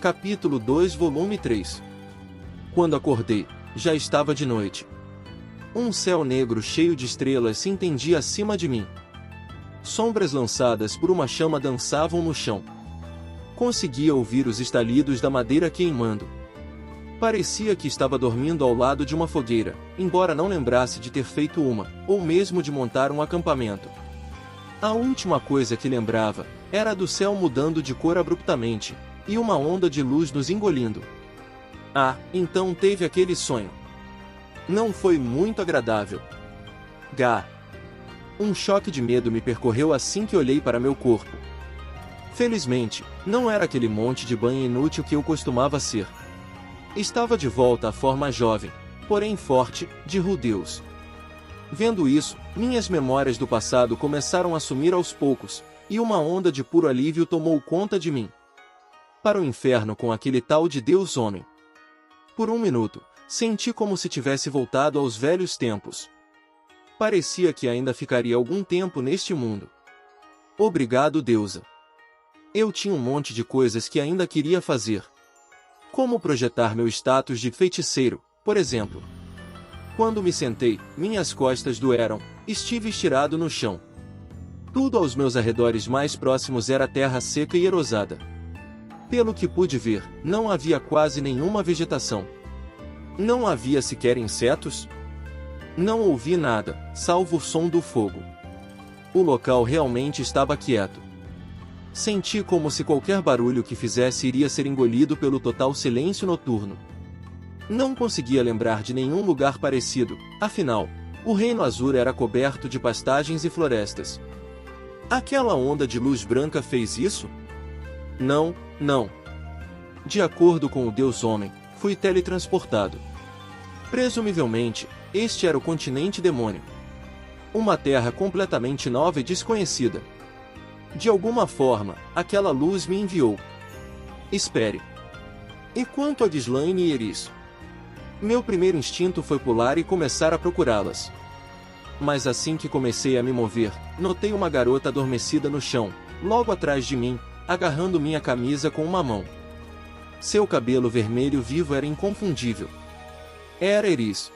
Capítulo 2, volume 3. Quando acordei, já estava de noite. Um céu negro cheio de estrelas se estendia acima de mim. Sombras lançadas por uma chama dançavam no chão. Conseguia ouvir os estalidos da madeira queimando. Parecia que estava dormindo ao lado de uma fogueira, embora não lembrasse de ter feito uma, ou mesmo de montar um acampamento. A última coisa que lembrava era do céu mudando de cor abruptamente, e uma onda de luz nos engolindo. Ah, então teve aquele sonho. Não foi muito agradável. Gá! Um choque de medo me percorreu assim que olhei para meu corpo. Felizmente, não era aquele monte de banho inútil que eu costumava ser. Estava de volta à forma jovem, porém forte, de Rudeus. Vendo isso, minhas memórias do passado começaram a sumir aos poucos, e uma onda de puro alívio tomou conta de mim. Para o inferno com aquele tal de Deus homem. Por um minuto, senti como se tivesse voltado aos velhos tempos. Parecia que ainda ficaria algum tempo neste mundo. Obrigado, deusa. Eu tinha um monte de coisas que ainda queria fazer. Como projetar meu status de feiticeiro, por exemplo. Quando me sentei, minhas costas doeram, estive estirado no chão. Tudo aos meus arredores mais próximos era terra seca e erosada. Pelo que pude ver, não havia quase nenhuma vegetação. Não havia sequer insetos. Não ouvi nada, salvo o som do fogo. O local realmente estava quieto. Senti como se qualquer barulho que fizesse iria ser engolido pelo total silêncio noturno. Não conseguia lembrar de nenhum lugar parecido, afinal, o Reino Azul era coberto de pastagens e florestas. Aquela onda de luz branca fez isso? Não. De acordo com o Deus Homem, fui teletransportado. Presumivelmente, este era o continente demônio. Uma terra completamente nova e desconhecida. De alguma forma, aquela luz me enviou. Espere. E quanto a Ghislaine e Eris? Meu primeiro instinto foi pular e começar a procurá-las. Mas assim que comecei a me mover, notei uma garota adormecida no chão, logo atrás de mim, agarrando minha camisa com uma mão. Seu cabelo vermelho vivo era inconfundível. Era Eris.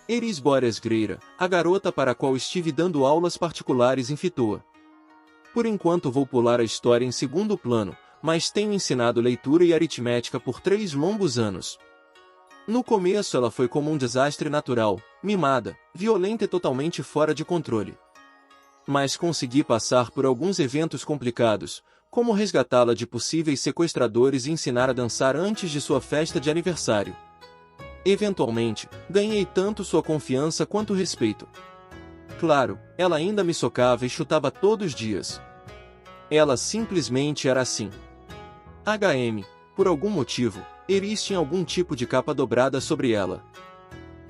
Eris Boreas Greira, a garota para a qual estive dando aulas particulares em Fitoa. Por enquanto vou pular a história em segundo plano, mas tenho ensinado leitura e aritmética por 3 longos anos. No começo ela foi como um desastre natural, mimada, violenta e totalmente fora de controle. Mas consegui passar por alguns eventos complicados, como resgatá-la de possíveis sequestradores e ensinar a dançar antes de sua festa de aniversário. Eventualmente, ganhei tanto sua confiança quanto respeito. Claro, ela ainda me socava e chutava todos os dias. Ela simplesmente era assim. Por algum motivo, Eris tinha algum tipo de capa dobrada sobre ela.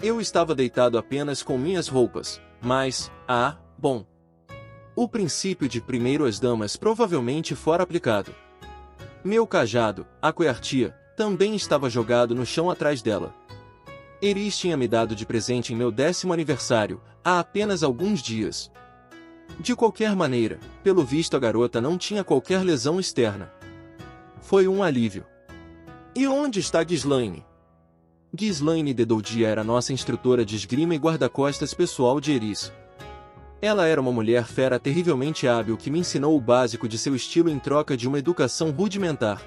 Eu estava deitado apenas com minhas roupas, mas, bom. O princípio de primeiro as damas provavelmente fora aplicado. Meu cajado, a coartia, também estava jogado no chão atrás dela. Eris tinha me dado de presente em meu 10º aniversário, há apenas alguns dias. De qualquer maneira, pelo visto a garota não tinha qualquer lesão externa. Foi um alívio. E onde está Ghislaine? Ghislaine de Doudia era nossa instrutora de esgrima e guarda-costas pessoal de Eris. Ela era uma mulher fera terrivelmente hábil que me ensinou o básico de seu estilo em troca de uma educação rudimentar.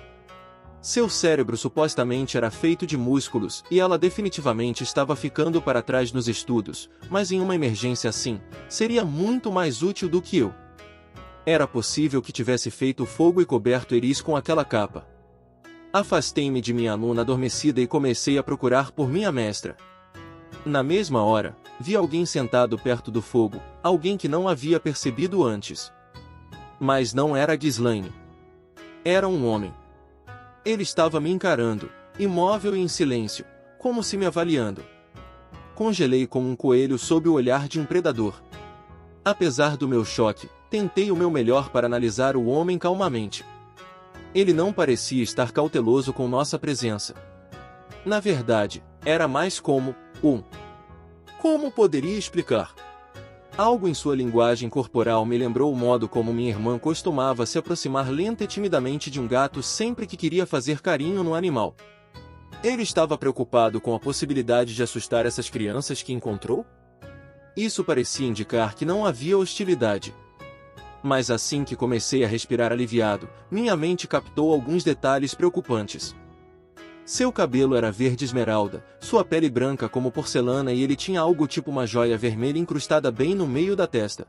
Seu cérebro supostamente era feito de músculos e ela definitivamente estava ficando para trás nos estudos, mas em uma emergência assim, seria muito mais útil do que eu. Era possível que tivesse feito fogo e coberto Eris com aquela capa. Afastei-me de minha aluna adormecida e comecei a procurar por minha mestra. Na mesma hora, vi alguém sentado perto do fogo, alguém que não havia percebido antes. Mas não era Ghislaine. Era um homem. Ele estava me encarando, imóvel e em silêncio, como se me avaliando. Congelei como um coelho sob o olhar de um predador. Apesar do meu choque, tentei o meu melhor para analisar o homem calmamente. Ele não parecia estar cauteloso com nossa presença. Na verdade, era mais como Como poderia explicar? Algo em sua linguagem corporal me lembrou o modo como minha irmã costumava se aproximar lenta e timidamente de um gato sempre que queria fazer carinho no animal. Ele estava preocupado com a possibilidade de assustar essas crianças que encontrou? Isso parecia indicar que não havia hostilidade. Mas assim que comecei a respirar aliviado, minha mente captou alguns detalhes preocupantes. Seu cabelo era verde esmeralda, sua pele branca como porcelana e ele tinha algo tipo uma joia vermelha incrustada bem no meio da testa.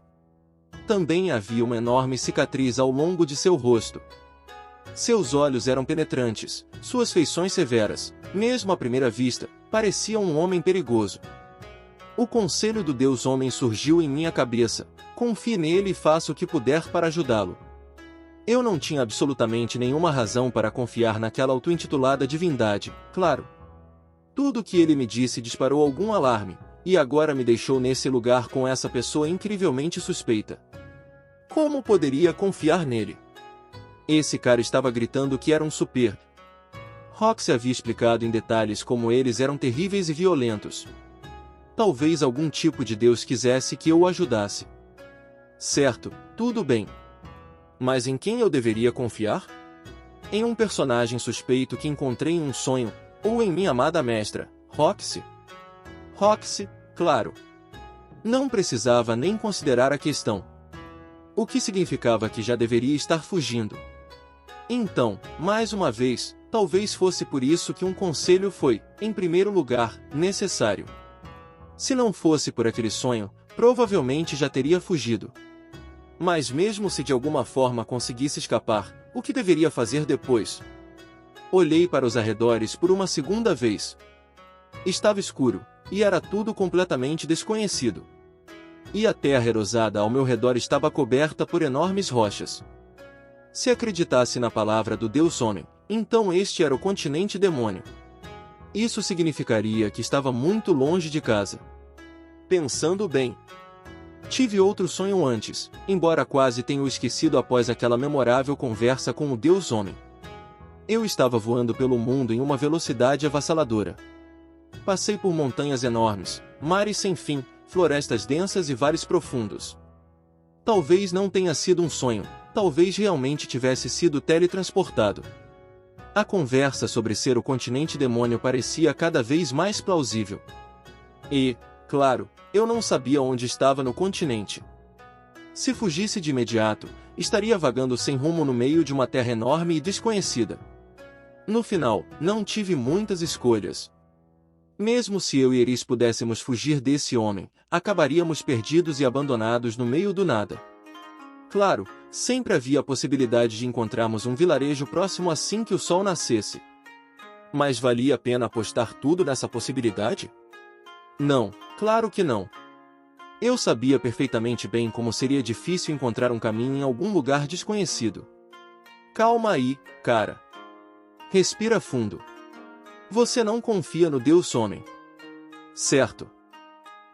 Também havia uma enorme cicatriz ao longo de seu rosto. Seus olhos eram penetrantes, suas feições severas, mesmo à primeira vista, parecia um homem perigoso. O conselho do Deus Homem surgiu em minha cabeça: confie nele e faça o que puder para ajudá-lo. Eu não tinha absolutamente nenhuma razão para confiar naquela auto-intitulada divindade, claro. Tudo o que ele me disse disparou algum alarme, e agora me deixou nesse lugar com essa pessoa incrivelmente suspeita. Como poderia confiar nele? Esse cara estava gritando que era um super. Roxy havia explicado em detalhes como eles eram terríveis e violentos. Talvez algum tipo de Deus quisesse que eu o ajudasse. Certo, tudo bem. Mas em quem eu deveria confiar? Em um personagem suspeito que encontrei em um sonho, ou em minha amada mestra, Roxy? Roxy, claro. Não precisava nem considerar a questão. O que significava que já deveria estar fugindo. Então, mais uma vez, talvez fosse por isso que um conselho foi, em primeiro lugar, necessário. Se não fosse por aquele sonho, provavelmente já teria fugido. Mas mesmo se de alguma forma conseguisse escapar, o que deveria fazer depois? Olhei para os arredores por uma segunda vez. Estava escuro, e era tudo completamente desconhecido. E a terra erosada ao meu redor estava coberta por enormes rochas. Se acreditasse na palavra do Deus Homem, então este era o continente demônio. Isso significaria que estava muito longe de casa. Pensando bem, tive outro sonho antes, embora quase tenha o esquecido após aquela memorável conversa com o Deus Homem. Eu estava voando pelo mundo em uma velocidade avassaladora. Passei por montanhas enormes, mares sem fim, florestas densas e vales profundos. Talvez não tenha sido um sonho, talvez realmente tivesse sido teletransportado. A conversa sobre ser o continente demônio parecia cada vez mais plausível. E, claro, eu não sabia onde estava no continente. Se fugisse de imediato, estaria vagando sem rumo no meio de uma terra enorme e desconhecida. No final, não tive muitas escolhas. Mesmo se eu e Eris pudéssemos fugir desse homem, acabaríamos perdidos e abandonados no meio do nada. Claro, sempre havia a possibilidade de encontrarmos um vilarejo próximo assim que o sol nascesse. Mas valia a pena apostar tudo nessa possibilidade? Não, claro que não. Eu sabia perfeitamente bem como seria difícil encontrar um caminho em algum lugar desconhecido. Calma aí, cara. Respira fundo. Você não confia no Deus Homem. Certo.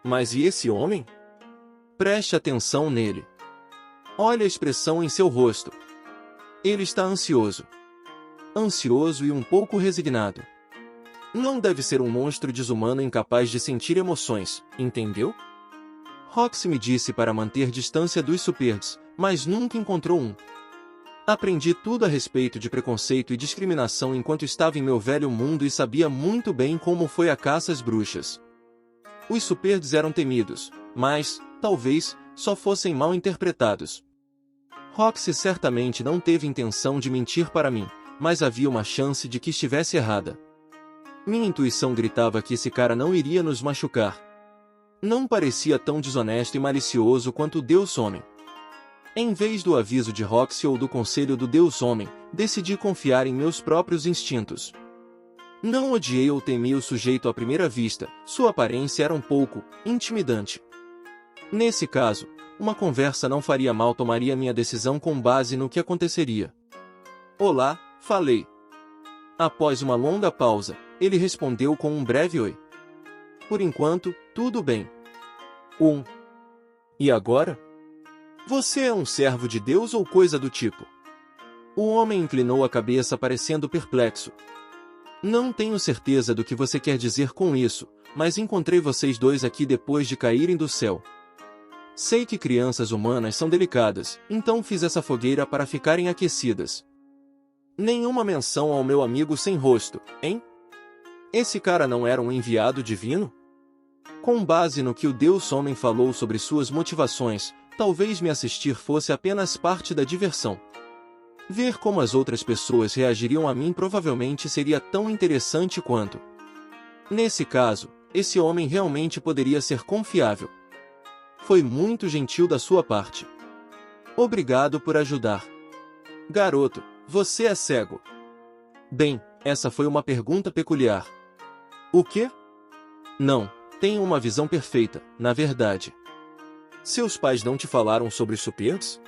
Mas e esse homem? Preste atenção nele. Olha a expressão em seu rosto. Ele está ansioso. Ansioso e um pouco resignado. Não deve ser um monstro desumano incapaz de sentir emoções, entendeu? Roxy me disse para manter distância dos superds, mas nunca encontrou um. Aprendi tudo a respeito de preconceito e discriminação enquanto estava em meu velho mundo e sabia muito bem como foi a caça às bruxas. Os superds eram temidos, mas, talvez, só fossem mal interpretados. Roxy certamente não teve intenção de mentir para mim, mas havia uma chance de que estivesse errada. Minha intuição gritava que esse cara não iria nos machucar. Não parecia tão desonesto e malicioso quanto o Deus Homem. Em vez do aviso de Roxy ou do conselho do Deus Homem, decidi confiar em meus próprios instintos. Não odiei ou temi o sujeito à primeira vista, sua aparência era um pouco intimidante. Nesse caso, uma conversa não faria mal, tomaria minha decisão com base no que aconteceria. Olá, falei. Após uma longa pausa, ele respondeu com um breve oi. Por enquanto, tudo bem. E agora? Você é um servo de Deus ou coisa do tipo? O homem inclinou a cabeça parecendo perplexo. Não tenho certeza do que você quer dizer com isso, mas encontrei vocês dois aqui depois de caírem do céu. Sei que crianças humanas são delicadas, então fiz essa fogueira para ficarem aquecidas. Nenhuma menção ao meu amigo sem rosto, hein? Esse cara não era um enviado divino? Com base no que o Deus Homem falou sobre suas motivações, talvez me assistir fosse apenas parte da diversão. Ver como as outras pessoas reagiriam a mim provavelmente seria tão interessante quanto. Nesse caso, esse homem realmente poderia ser confiável. Foi muito gentil da sua parte. Obrigado por ajudar. Garoto, você é cego. Bem, essa foi uma pergunta peculiar. O quê? Não, tenho uma visão perfeita, na verdade. Seus pais não te falaram sobre supers?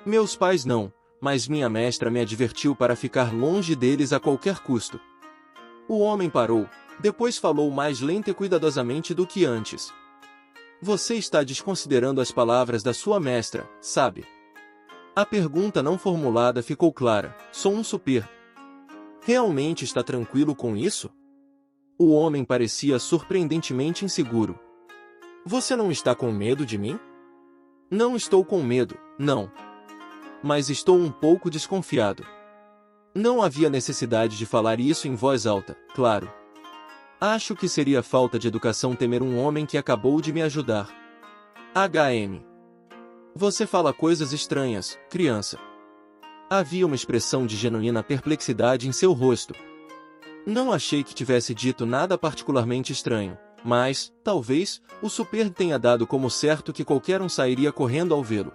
Meus pais não, mas minha mestra me advertiu para ficar longe deles a qualquer custo. O homem parou, depois falou mais lenta e cuidadosamente do que antes. Você está desconsiderando as palavras da sua mestra, sabe? A pergunta não formulada ficou clara. Sou um super. Realmente está tranquilo com isso? O homem parecia surpreendentemente inseguro. Você não está com medo de mim? Não estou com medo, não. Mas estou um pouco desconfiado. Não havia necessidade de falar isso em voz alta, claro. Acho que seria falta de educação temer um homem que acabou de me ajudar. HM. Você fala coisas estranhas, criança. Havia uma expressão de genuína perplexidade em seu rosto. Não achei que tivesse dito nada particularmente estranho, mas, talvez, o super tenha dado como certo que qualquer um sairia correndo ao vê-lo.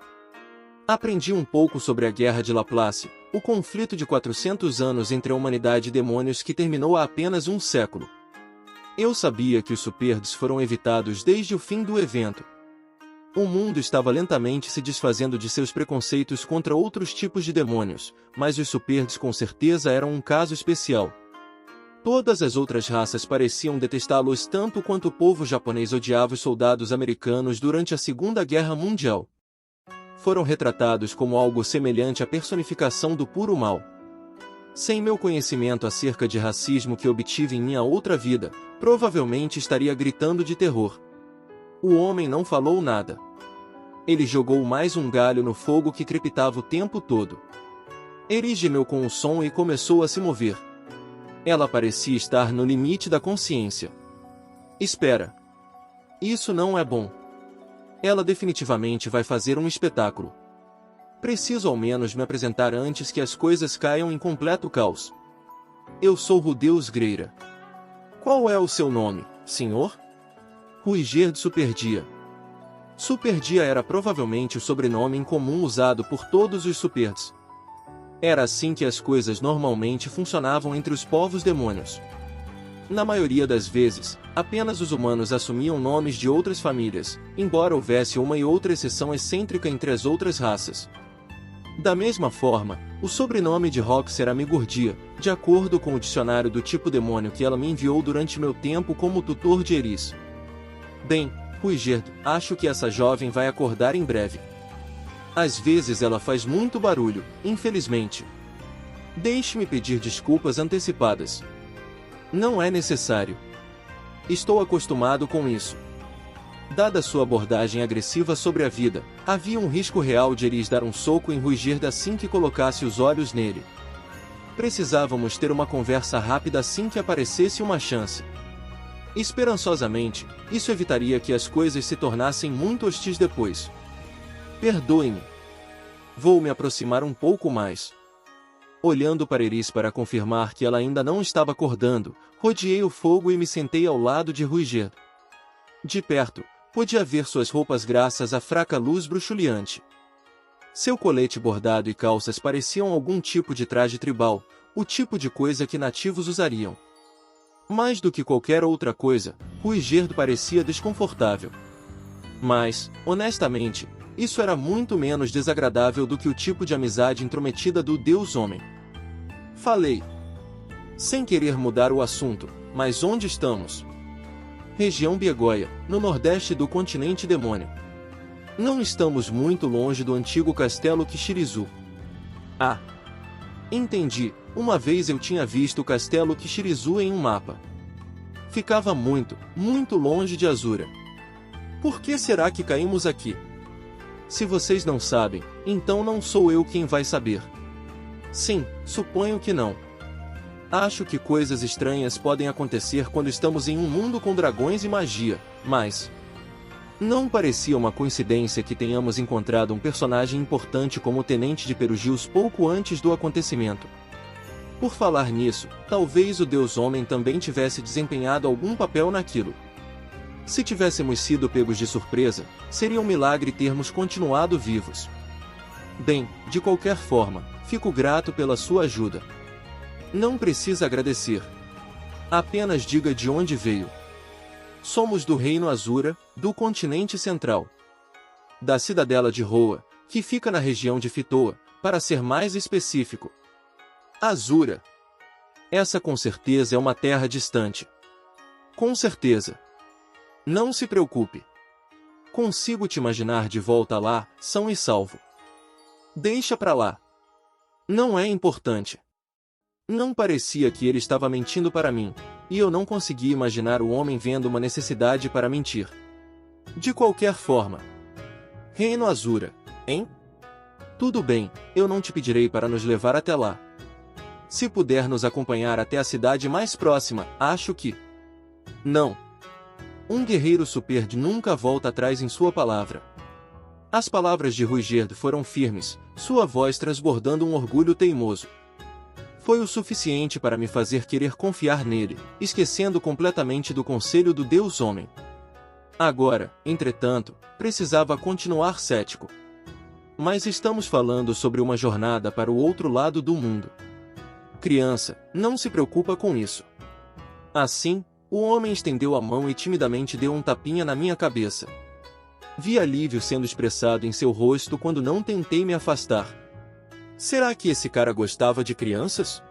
Aprendi um pouco sobre a Guerra de Laplace, o conflito de 400 anos entre a humanidade e demônios que terminou há apenas um século. Eu sabia que os superds foram evitados desde o fim do evento. O mundo estava lentamente se desfazendo de seus preconceitos contra outros tipos de demônios, mas os superds com certeza eram um caso especial. Todas as outras raças pareciam detestá-los tanto quanto o povo japonês odiava os soldados americanos durante a Segunda Guerra Mundial. Foram retratados como algo semelhante à personificação do puro mal. Sem meu conhecimento acerca de racismo que obtive em minha outra vida, provavelmente estaria gritando de terror. O homem não falou nada. Ele jogou mais um galho no fogo que crepitava o tempo todo. Eris gemeu com o som e começou a se mover. Ela parecia estar no limite da consciência. Espera. Isso não é bom. Ela definitivamente vai fazer um espetáculo. Preciso ao menos me apresentar antes que as coisas caiam em completo caos. Eu sou Rudeus Greira. Qual é o seu nome, senhor? Ruiger de Superdia. Superdia era provavelmente o sobrenome em comum usado por todos os superds. Era assim que as coisas normalmente funcionavam entre os povos demônios. Na maioria das vezes, apenas os humanos assumiam nomes de outras famílias, embora houvesse uma e outra exceção excêntrica entre as outras raças. Da mesma forma, o sobrenome de Rox era Migurdia, de acordo com o dicionário do tipo demônio que ela me enviou durante meu tempo como tutor de Eris. Bem, Ruiger, acho que essa jovem vai acordar em breve. Às vezes ela faz muito barulho, infelizmente. Deixe-me pedir desculpas antecipadas. Não é necessário. Estou acostumado com isso. Dada sua abordagem agressiva sobre a vida, havia um risco real de Eris dar um soco em Ruiger assim que colocasse os olhos nele. Precisávamos ter uma conversa rápida assim que aparecesse uma chance. Esperançosamente, isso evitaria que as coisas se tornassem muito hostis depois. Perdoe-me. Vou me aproximar um pouco mais. Olhando para Eris para confirmar que ela ainda não estava acordando, rodeei o fogo e me sentei ao lado de Ruiger. De perto, podia ver suas roupas graças à fraca luz bruxuleante. Seu colete bordado e calças pareciam algum tipo de traje tribal, o tipo de coisa que nativos usariam. Mais do que qualquer outra coisa, Ruiger parecia desconfortável. Mas, honestamente, isso era muito menos desagradável do que o tipo de amizade intrometida do Deus Homem. Falei. Sem querer mudar o assunto, mas onde estamos? Região Biegoia, no nordeste do continente demônio. Não estamos muito longe do antigo castelo Kishirizu. Ah! Entendi, uma vez eu tinha visto o castelo Kishirizu em um mapa. Ficava muito, muito longe de Azura. Por que será que caímos aqui? Se vocês não sabem, então não sou eu quem vai saber. Sim, suponho que não. Acho que coisas estranhas podem acontecer quando estamos em um mundo com dragões e magia, mas... não parecia uma coincidência que tenhamos encontrado um personagem importante como o Tenente de Perugius pouco antes do acontecimento. Por falar nisso, talvez o Deus Homem também tivesse desempenhado algum papel naquilo. Se tivéssemos sido pegos de surpresa, seria um milagre termos continuado vivos. Bem, de qualquer forma, fico grato pela sua ajuda. Não precisa agradecer. Apenas diga de onde veio. Somos do Reino Azura, do continente central. Da cidadela de Roa, que fica na região de Fitoa, para ser mais específico. Azura. Essa com certeza é uma terra distante. Com certeza. Não se preocupe. Consigo te imaginar de volta lá, são e salvo. Deixa pra lá. Não é importante. Não parecia que ele estava mentindo para mim, e eu não conseguia imaginar o homem vendo uma necessidade para mentir. De qualquer forma. Reino Azura, hein? Tudo bem, eu não te pedirei para nos levar até lá. Se puder nos acompanhar até a cidade mais próxima, acho que... não. Um guerreiro Superd nunca volta atrás em sua palavra. As palavras de Ruigerd foram firmes, sua voz transbordando um orgulho teimoso. Foi o suficiente para me fazer querer confiar nele, esquecendo completamente do conselho do Deus Homem. Agora, entretanto, precisava continuar cético. Mas estamos falando sobre uma jornada para o outro lado do mundo. Criança, não se preocupa com isso. Assim, o homem estendeu a mão e timidamente deu um tapinha na minha cabeça. Vi alívio sendo expressado em seu rosto quando não tentei me afastar. Será que esse cara gostava de crianças?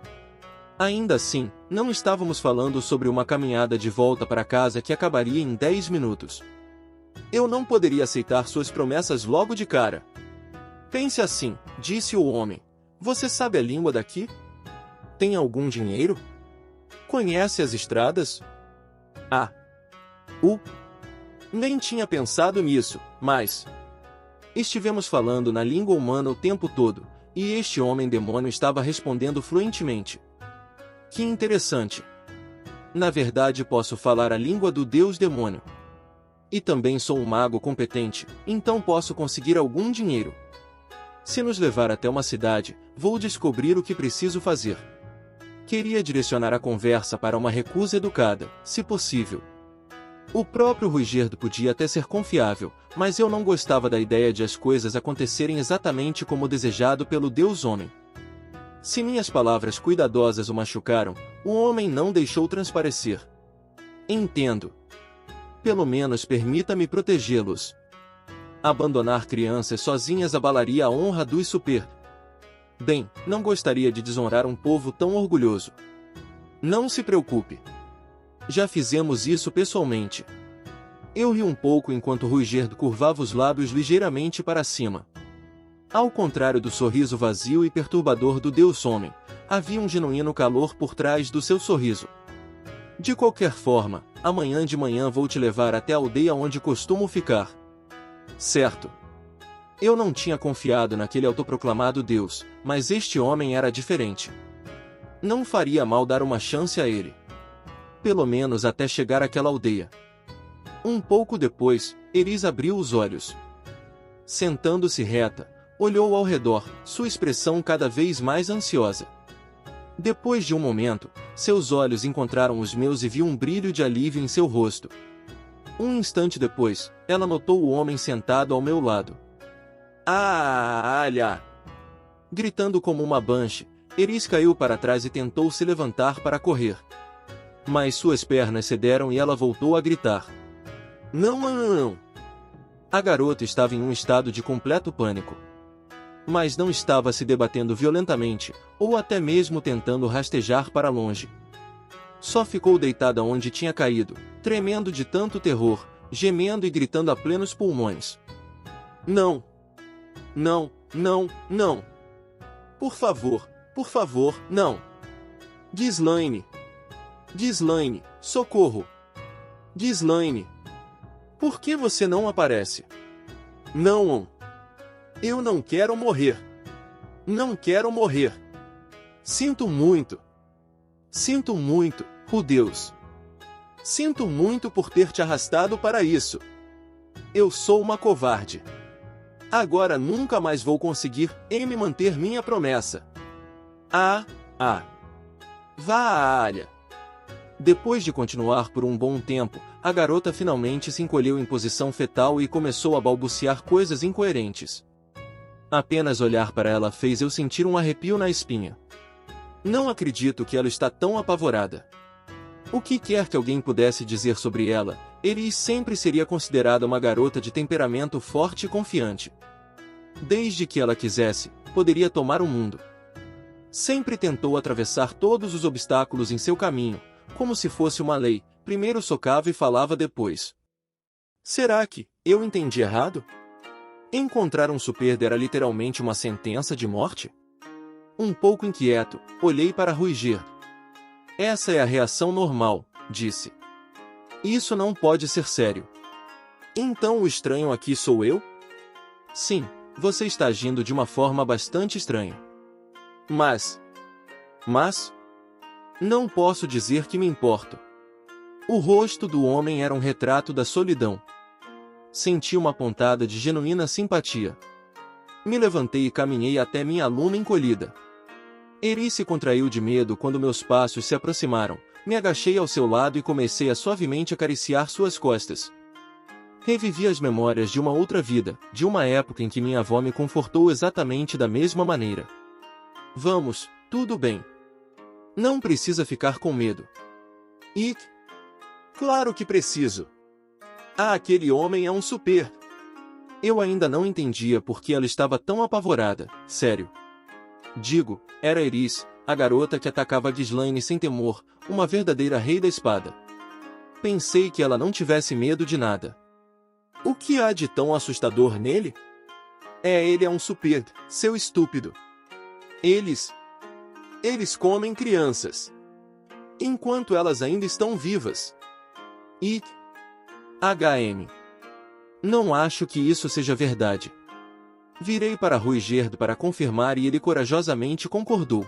Ainda assim, não estávamos falando sobre uma caminhada de volta para casa que acabaria em 10 minutos. Eu não poderia aceitar suas promessas logo de cara. Pense assim, disse o homem. Você sabe a língua daqui? Tem algum dinheiro? Conhece as estradas? Nem tinha pensado nisso, mas... estivemos falando na língua humana o tempo todo, e este homem-demônio estava respondendo fluentemente. Que interessante. Na verdade posso falar a língua do Deus-demônio. E também sou um mago competente, então posso conseguir algum dinheiro. Se nos levar até uma cidade, vou descobrir o que preciso fazer. Queria direcionar a conversa para uma recusa educada, se possível. O próprio Ruigerd podia até ser confiável, mas eu não gostava da ideia de as coisas acontecerem exatamente como desejado pelo Deus Homem. Se minhas palavras cuidadosas o machucaram, o homem não deixou transparecer. Entendo. Pelo menos permita-me protegê-los. Abandonar crianças sozinhas abalaria a honra dos Super. Bem, não gostaria de desonrar um povo tão orgulhoso. Não se preocupe. Já fizemos isso pessoalmente. Eu ri um pouco enquanto Ruigerd curvava os lábios ligeiramente para cima. Ao contrário do sorriso vazio e perturbador do Deus Homem, havia um genuíno calor por trás do seu sorriso. De qualquer forma, amanhã de manhã vou te levar até a aldeia onde costumo ficar. Certo. Eu não tinha confiado naquele autoproclamado Deus, mas este homem era diferente. Não faria mal dar uma chance a ele. Pelo menos até chegar àquela aldeia. Um pouco depois, Eris abriu os olhos. Sentando-se reta, olhou ao redor, sua expressão cada vez mais ansiosa. Depois de um momento, seus olhos encontraram os meus e viu um brilho de alívio em seu rosto. Um instante depois, ela notou o homem sentado ao meu lado. Alha! Gritando como uma banshee, Eris caiu para trás e tentou se levantar para correr. Mas suas pernas cederam e ela voltou a gritar. Não! A garota estava em um estado de completo pânico. Mas não estava se debatendo violentamente, ou até mesmo tentando rastejar para longe. Só ficou deitada onde tinha caído, tremendo de tanto terror, gemendo e gritando a plenos pulmões. Não! Não! Por favor, não! Ghislaine! Ghislaine, socorro! Ghislaine! Por que você não aparece? Não! Eu não quero morrer. Não quero morrer. Sinto muito. Sinto muito, Deus. Sinto muito por ter te arrastado para isso. Eu sou uma covarde. Agora nunca mais vou conseguir me manter minha promessa. Vá à área. Depois de continuar por um bom tempo, a garota finalmente se encolheu em posição fetal e começou a balbuciar coisas incoerentes. Apenas olhar para ela fez eu sentir um arrepio na espinha. Não acredito que ela está tão apavorada. O que quer que alguém pudesse dizer sobre ela, Eris sempre seria considerada uma garota de temperamento forte e confiante. Desde que ela quisesse, poderia tomar o mundo. Sempre tentou atravessar todos os obstáculos em seu caminho, como se fosse uma lei, primeiro socava e falava depois. Será que eu entendi errado? Encontrar um super era literalmente uma sentença de morte? Um pouco inquieto, olhei para Ruiger. Essa é a reação normal, disse. Isso não pode ser sério. Então o estranho aqui sou eu? Sim, você está agindo de uma forma bastante estranha. Mas... Não posso dizer que me importo. O rosto do homem era um retrato da solidão. Senti uma pontada de genuína simpatia. Me levantei e caminhei até minha aluna encolhida. Eris se contraiu de medo quando meus passos se aproximaram. Me agachei ao seu lado e comecei a suavemente acariciar suas costas. Revivi as memórias de uma outra vida, de uma época em que minha avó me confortou exatamente da mesma maneira. Vamos, tudo bem. Não precisa ficar com medo. E... Claro que preciso. Aquele homem é um super. Eu ainda não entendia por que ela estava tão apavorada, sério. Digo, era Eris, a garota que atacava Ghislaine sem temor, uma verdadeira rei da espada. Pensei que ela não tivesse medo de nada. O que há de tão assustador nele? Ele é um super, seu estúpido. Eles comem crianças. Enquanto elas ainda estão vivas. E... Não acho que isso seja verdade. Virei para Ruiger para confirmar e ele corajosamente concordou.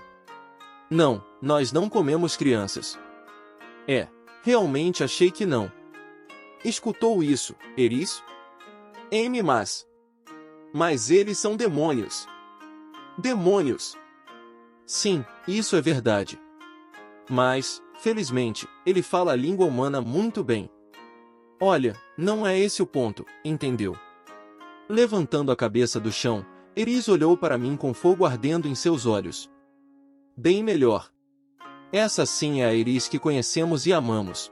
Não, nós não comemos crianças. Realmente achei que não. Escutou isso, Eris? Mas eles são demônios. Demônios. Sim, isso é verdade. Mas, felizmente, ele fala a língua humana muito bem. Olha, não é esse o ponto, entendeu? Levantando a cabeça do chão, Eris olhou para mim com fogo ardendo em seus olhos. Bem melhor. Essa sim é a Eris que conhecemos e amamos.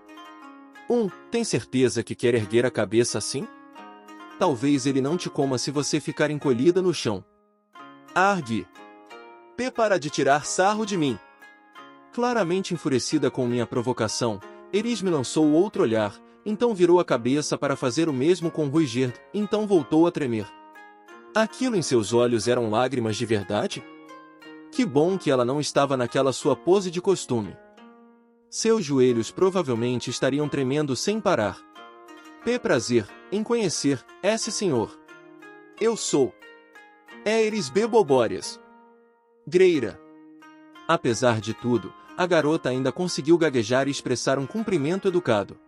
Tem certeza que quer erguer a cabeça assim? Talvez ele não te coma se você ficar encolhida no chão. Argue. Para de tirar sarro de mim. Claramente enfurecida com minha provocação, Eris me lançou outro olhar, então virou a cabeça para fazer o mesmo com Ruiger, então voltou a tremer. Aquilo em seus olhos eram lágrimas de verdade? Que bom que ela não estava naquela sua pose de costume. Seus joelhos provavelmente estariam tremendo sem parar. Prazer em conhecer esse senhor. Eu sou Eris Bobórias Greira. Apesar de tudo, a garota ainda conseguiu gaguejar e expressar um cumprimento educado.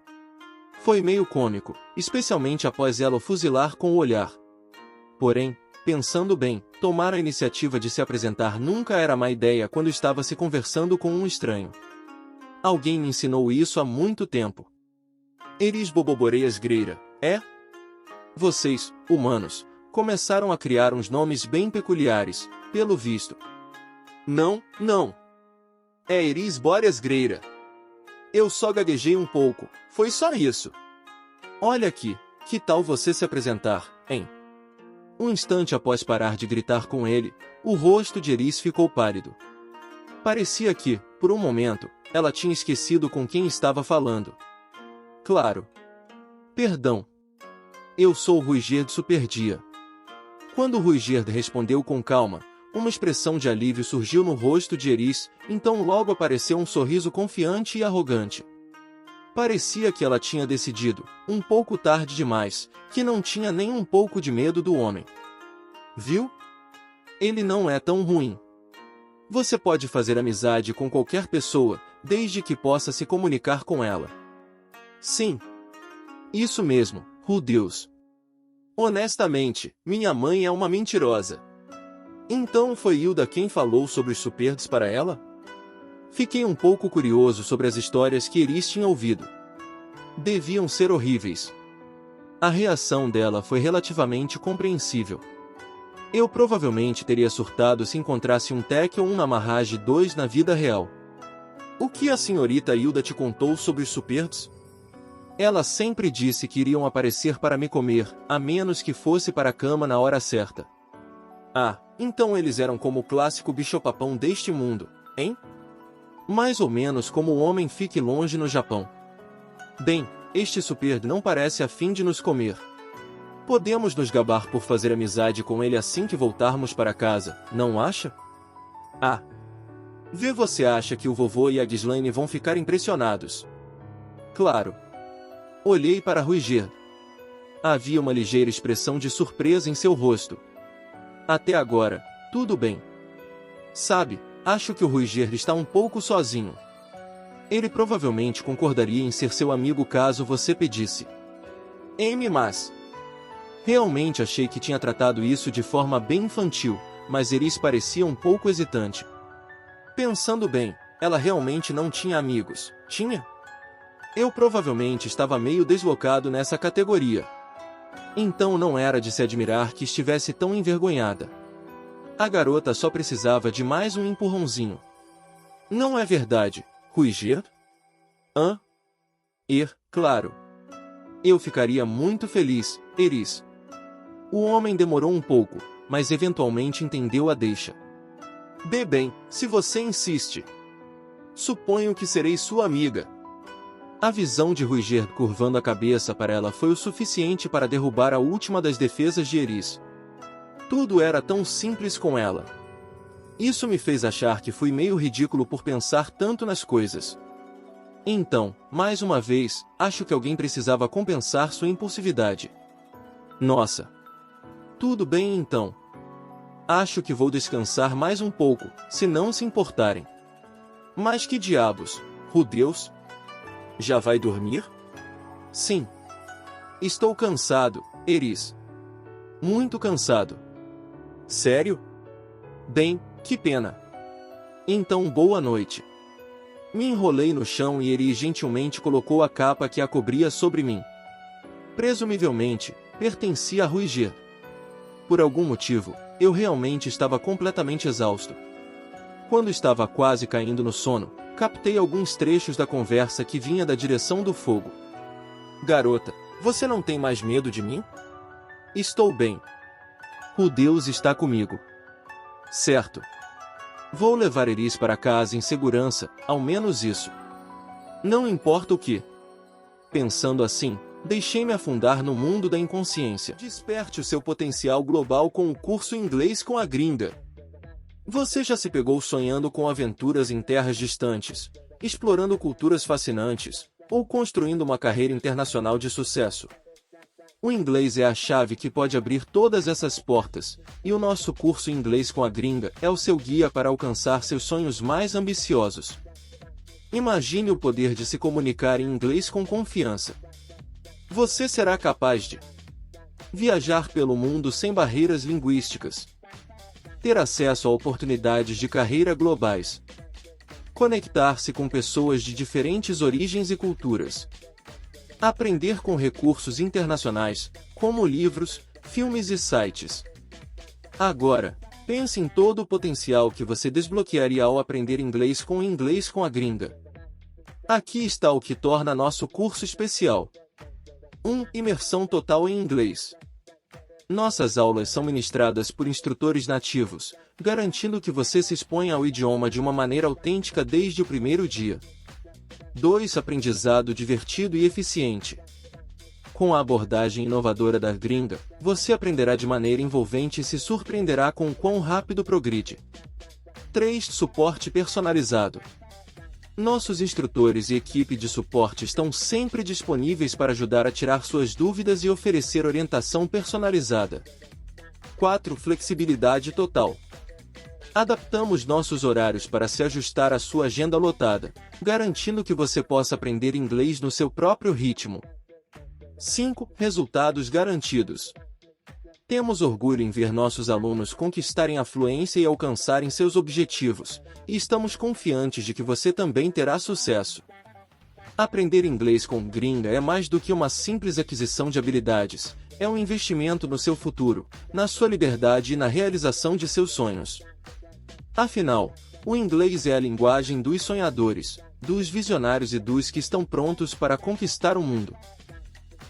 Foi meio cômico, especialmente após ela o fuzilar com o olhar. Porém, pensando bem, tomar a iniciativa de se apresentar nunca era má ideia quando estava se conversando com um estranho. Alguém me ensinou isso há muito tempo. Eris Bobórias Greira, Vocês, humanos, começaram a criar uns nomes bem peculiares, pelo visto. Não. É Eris Bórias Greira. Eu só gaguejei um pouco, foi só isso. Olha aqui, que tal você se apresentar, hein? Um instante após parar de gritar com ele, o rosto de Eris ficou pálido. Parecia que, por um momento, ela tinha esquecido com quem estava falando. Claro. Perdão. Eu sou Ruiger de Superdia. Quando Ruiger respondeu com calma, uma expressão de alívio surgiu no rosto de Eris, então logo apareceu um sorriso confiante e arrogante. Parecia que ela tinha decidido, um pouco tarde demais, que não tinha nem um pouco de medo do homem. Viu? Ele não é tão ruim. Você pode fazer amizade com qualquer pessoa, desde que possa se comunicar com ela. Sim. Isso mesmo, Deus. Honestamente, minha mãe é uma mentirosa. Então foi Hilda quem falou sobre os Superds para ela? Fiquei um pouco curioso sobre as histórias que Eris tinha ouvido. Deviam ser horríveis. A reação dela foi relativamente compreensível. Eu provavelmente teria surtado se encontrasse um Tech ou um Namarrage 2 na vida real. O que a senhorita Hilda te contou sobre os Superds? Ela sempre disse que iriam aparecer para me comer, a menos que fosse para a cama na hora certa. Ah, então eles eram como o clássico bicho-papão deste mundo, hein? Mais ou menos como o homem fique longe no Japão. Bem, este Superd não parece a fim de nos comer. Podemos nos gabar por fazer amizade com ele assim que voltarmos para casa, não acha? Ah! Vê, você acha que o vovô e a Ghislaine vão ficar impressionados? Claro. Olhei para Ruiger. Havia uma ligeira expressão de surpresa em seu rosto. Até agora, tudo bem. Sabe, acho que o Ruiger está um pouco sozinho. Ele provavelmente concordaria em ser seu amigo caso você pedisse. Mas... Realmente achei que tinha tratado isso de forma bem infantil, mas Eris parecia um pouco hesitante. Pensando bem, ela realmente não tinha amigos, tinha? Eu provavelmente estava meio deslocado nessa categoria. Então não era de se admirar que estivesse tão envergonhada. A garota só precisava de mais um empurrãozinho. Não é verdade, Ruiger? Claro. Eu ficaria muito feliz, Eris. O homem demorou um pouco, mas eventualmente entendeu a deixa. Bem, se você insiste. Suponho que serei sua amiga. A visão de Ruiger curvando a cabeça para ela foi o suficiente para derrubar a última das defesas de Eris. Tudo era tão simples com ela. Isso me fez achar que fui meio ridículo por pensar tanto nas coisas. Então, mais uma vez, acho que alguém precisava compensar sua impulsividade. Nossa! Tudo bem então. Acho que vou descansar mais um pouco, se não se importarem. Mas que diabos, Deus? Já vai dormir? Sim. Estou cansado, Eris. Muito cansado. Sério? Bem, que pena. Então boa noite. Me enrolei no chão e Eris gentilmente colocou a capa que a cobria sobre mim. Presumivelmente, pertencia a Ruiger. Por algum motivo, eu realmente estava completamente exausto. Quando estava quase caindo no sono, captei alguns trechos da conversa que vinha da direção do fogo. Garota, você não tem mais medo de mim? Estou bem. O Deus está comigo. Certo. Vou levar Eris para casa em segurança, ao menos isso. Não importa o que. Pensando assim, deixei-me afundar no mundo da inconsciência. Desperte o seu potencial global com o curso Inglês com a Gringa. Você já se pegou sonhando com aventuras em terras distantes, explorando culturas fascinantes, ou construindo uma carreira internacional de sucesso? O inglês é a chave que pode abrir todas essas portas, e o nosso curso Inglês com a Gringa é o seu guia para alcançar seus sonhos mais ambiciosos. Imagine o poder de se comunicar em inglês com confiança. Você será capaz de viajar pelo mundo sem barreiras linguísticas, ter acesso a oportunidades de carreira globais, conectar-se com pessoas de diferentes origens e culturas, aprender com recursos internacionais, como livros, filmes e sites. Agora, pense em todo o potencial que você desbloquearia ao aprender inglês com a Gringa. Aqui está o que torna nosso curso especial. 1. Imersão total em inglês. Nossas aulas são ministradas por instrutores nativos, garantindo que você se exponha ao idioma de uma maneira autêntica desde o primeiro dia. 2. Aprendizado divertido e eficiente. Com a abordagem inovadora da Gringa, você aprenderá de maneira envolvente e se surpreenderá com o quão rápido progride. 3. Suporte personalizado. Nossos instrutores e equipe de suporte estão sempre disponíveis para ajudar a tirar suas dúvidas e oferecer orientação personalizada. 4. Flexibilidade total. Adaptamos nossos horários para se ajustar à sua agenda lotada, garantindo que você possa aprender inglês no seu próprio ritmo. 5. Resultados garantidos. Temos orgulho em ver nossos alunos conquistarem a fluência e alcançarem seus objetivos, e estamos confiantes de que você também terá sucesso. Aprender inglês com Gringa é mais do que uma simples aquisição de habilidades, é um investimento no seu futuro, na sua liberdade e na realização de seus sonhos. Afinal, o inglês é a linguagem dos sonhadores, dos visionários e dos que estão prontos para conquistar o mundo.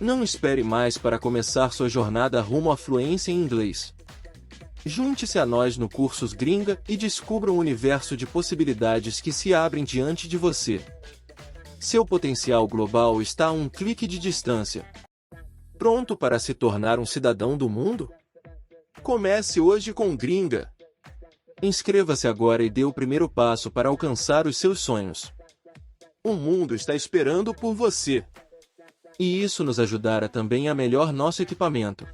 Não espere mais para começar sua jornada rumo à fluência em inglês. Junte-se a nós no Cursos Gringa e descubra um universo de possibilidades que se abrem diante de você. Seu potencial global está a um clique de distância. Pronto para se tornar um cidadão do mundo? Comece hoje com Gringa. Inscreva-se agora e dê o primeiro passo para alcançar os seus sonhos. O mundo está esperando por você. E isso nos ajudará também a melhorar nosso equipamento.